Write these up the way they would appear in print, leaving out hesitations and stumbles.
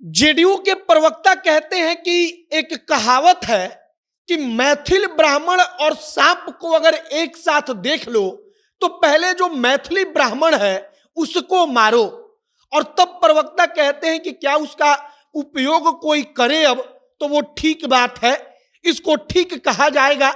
JDU के प्रवक्ता कहते हैं कि एक कहावत है कि मैथिल ब्राह्मण और सांप को अगर एक साथ देख लो तो पहले जो मैथिली ब्राह्मण है उसको मारो। और तब प्रवक्ता कहते हैं कि क्या उसका उपयोग कोई करे अब तो वो ठीक बात है, इसको ठीक कहा जाएगा।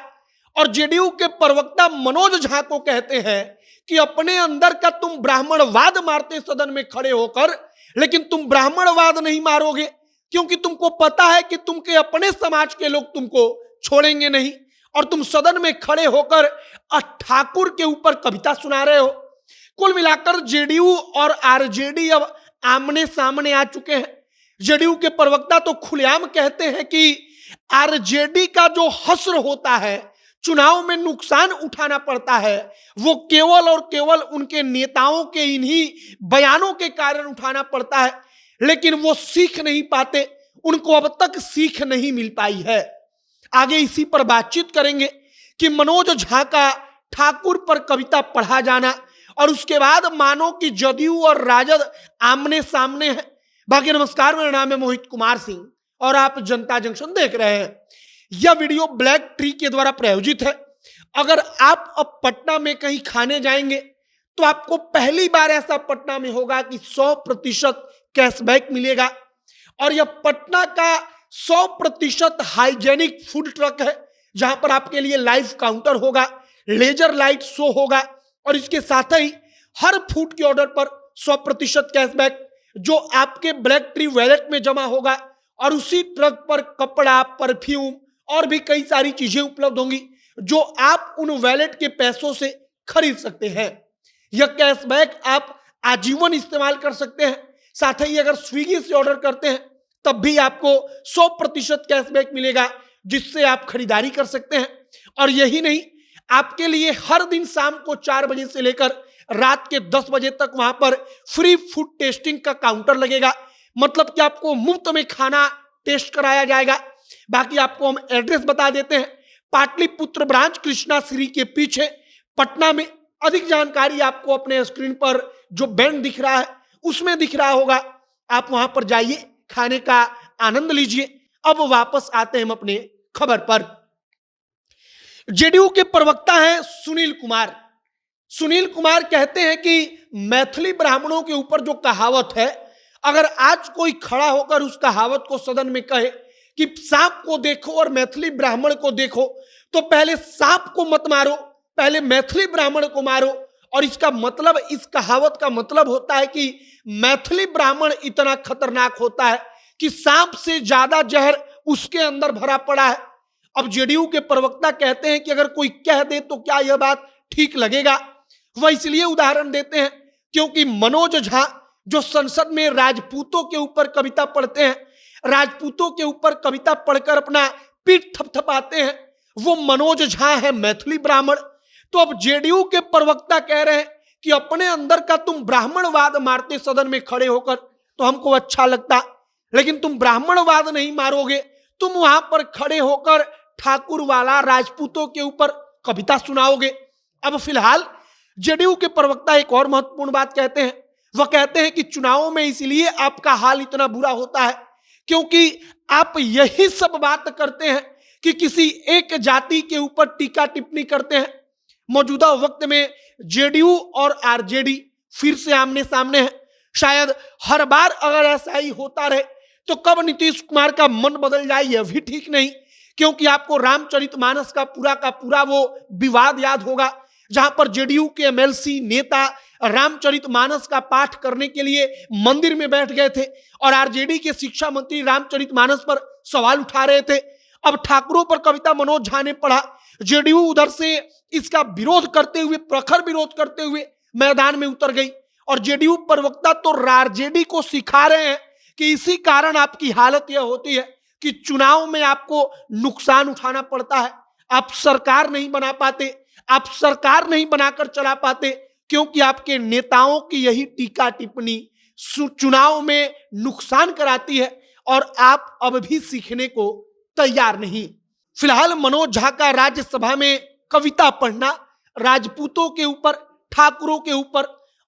और जेडीयू के प्रवक्ता मनोज झा को कहते हैं कि अपने अंदर का तुम ब्राह्मणवाद मारते सदन में खड़े होकर, लेकिन तुम ब्राह्मणवाद नहीं मारोगे क्योंकि तुमको पता है कि तुमके अपने समाज के लोग तुमको छोड़ेंगे नहीं। और तुम सदन में खड़े होकर ठाकुर के ऊपर कविता सुना रहे हो। कुल मिलाकर जेडीयू और आरजेडी अब आमने सामने आ चुके हैं। जेडीयू के प्रवक्ता तो खुलेआम कहते हैं कि आरजेडी का जो हश्र होता है, चुनाव में नुकसान उठाना पड़ता है, वो केवल और केवल उनके नेताओं के इन्हीं बयानों के कारण उठाना पड़ता है, लेकिन वो सीख नहीं पाते, उनको अब तक सीख नहीं मिल पाई है। आगे इसी पर बातचीत करेंगे कि मनोज झा का ठाकुर पर कविता पढ़ा जाना और उसके बाद मानो कि जदयू और राजद आमने सामने है। बाकी नमस्कार, मेरा नाम है मोहित कुमार सिंह और आप जनता जंक्शन देख रहे हैं। यह वीडियो ब्लैक ट्री के द्वारा प्रायोजित है। अगर आप अब पटना में कहीं खाने जाएंगे तो आपको पहली बार ऐसा पटना में होगा कि 100% कैशबैक मिलेगा। और यह पटना का 100% हाइजेनिक फूड ट्रक है, जहां पर आपके लिए लाइव काउंटर होगा, लेजर लाइट शो होगा और इसके साथ ही हर फूड के ऑर्डर पर 100% कैशबैक जो आपके ब्लैक ट्री वैलेट में जमा होगा। और उसी ट्रक पर कपड़ा, परफ्यूम और भी कई सारी चीजें उपलब्ध होंगी जो आप उन वैलेट के पैसों से खरीद सकते हैं। यह कैशबैक आप आजीवन इस्तेमाल कर सकते हैं। साथ ही अगर स्विगी से ऑर्डर करते हैं तब भी आपको 100% कैशबैक मिलेगा, जिससे आप खरीदारी कर सकते हैं। और यही नहीं, आपके लिए हर दिन शाम को 4 बजे से लेकर रात के 10 बजे तक वहां पर फ्री फूड टेस्टिंग का काउंटर लगेगा। मतलब कि आपको मुफ्त में खाना टेस्ट कराया जाएगा। बाकी आपको हम एड्रेस बता देते हैं, पाटलिपुत्र ब्रांच कृष्णा श्री के पीछे पटना में। अधिक जानकारी आपको अपने स्क्रीन पर जो बैंड दिख रहा है उसमें दिख रहा होगा। आप वहां पर जाइए, खाने का आनंद लीजिए। अब वापस आते हैं हम अपने खबर पर। जेडीयू के प्रवक्ता हैं सुनील कुमार। सुनील कुमार कहते हैं कि मैथिली ब्राह्मणों के ऊपर जो कहावत है, अगर आज कोई खड़ा होकर उस कहावत को सदन में कहे कि सांप को देखो और मैथिली ब्राह्मण को देखो, तो पहले सांप को मत मारो, पहले मैथिली ब्राह्मण को मारो। और इसका मतलब, इस कहावत का मतलब होता है कि मैथिली ब्राह्मण इतना खतरनाक होता है कि सांप से ज्यादा जहर उसके अंदर भरा पड़ा है। अब जेडीयू के प्रवक्ता कहते हैं कि अगर कोई कह दे तो क्या यह बात ठीक लगेगा। वह इसलिए उदाहरण देते हैं क्योंकि मनोज झा जो संसद में राजपूतों के ऊपर कविता पढ़ते हैं, राजपूतों के ऊपर कविता पढ़कर अपना पीठ थपथपाते हैं, वो मनोज झा है मैथिली ब्राह्मण। तो अब जेडीयू के प्रवक्ता कह रहे हैं कि अपने अंदर का तुम ब्राह्मणवाद मारते सदन में खड़े होकर तो हमको अच्छा लगता, लेकिन तुम ब्राह्मणवाद नहीं मारोगे। तुम वहां पर खड़े होकर ठाकुर वाला राजपूतों के ऊपर कविता सुनाओगे। अब फिलहाल जेडीयू के प्रवक्ता एक और महत्वपूर्ण बात कहते हैं। वह कहते हैं कि चुनावों में इसलिए आपका हाल इतना बुरा होता है क्योंकि आप यही सब बात करते हैं कि किसी एक जाति के ऊपर टीका टिप्पणी करते हैं। मौजूदा वक्त में जेडीयू और आरजेडी फिर से आमने सामने है। शायद हर बार अगर ऐसा ही होता रहे तो कब नीतीश कुमार का मन बदल जाए यह भी ठीक नहीं, क्योंकि आपको रामचरितमानस का पूरा वो विवाद याद होगा, जहां पर जेडीयू के एमएलसी नेता रामचरितमानस का पाठ करने के लिए मंदिर में बैठ गए थे और आरजेडी के शिक्षा मंत्री रामचरितमानस पर सवाल उठा रहे थे। अब ठाकुरों पर कविता मनोज झा ने पढ़ा। जेडीयू उधर से इसका विरोध करते हुए, प्रखर विरोध करते हुए मैदान में उतर गई। और जेडीयू प्रवक्ता तो आरजेडी को सिखा रहे हैं कि इसी कारण आपकी हालत यह होती है कि चुनाव में आपको नुकसान उठाना पड़ता है। आप सरकार नहीं बना पाते, आप सरकार नहीं बनाकर चला पाते क्योंकि आपके नेताओं की यही टीका टिप्पणी चुनाव में नुकसान कराती है और आप अब भी सीखने को तैयार नहीं। फिलहाल मनोज झा का राज्यसभा में कविता पढ़ना राजपूतों के ऊपर, ठाकुरों के ऊपर,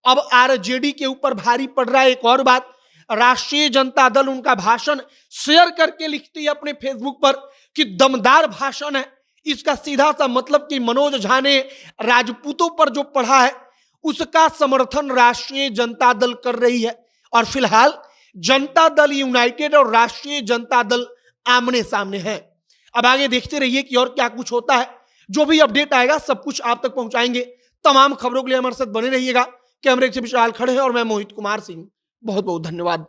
अब आरजेडी के ऊपर भारी पड़ रहा है। एक और बात, राष्ट्रीय जनता दल उनका भाषण शेयर करके लिखती है अपने फेसबुक पर कि दमदार भाषण है। इसका सीधा सा मतलब कि मनोज झा ने राजपूतों पर जो पढ़ा है उसका समर्थन राष्ट्रीय जनता दल कर रही है। और फिलहाल जनता दल यूनाइटेड और राष्ट्रीय जनता दल आमने सामने हैं। अब आगे देखते रहिए कि और क्या कुछ होता है। जो भी अपडेट आएगा सब कुछ आप तक पहुंचाएंगे। तमाम खबरों के लिए हमारे साथ बने रहिएगा। कैमरे से विशाल खड़े हैं और मैं मोहित कुमार सिंह। बहुत बहुत धन्यवाद।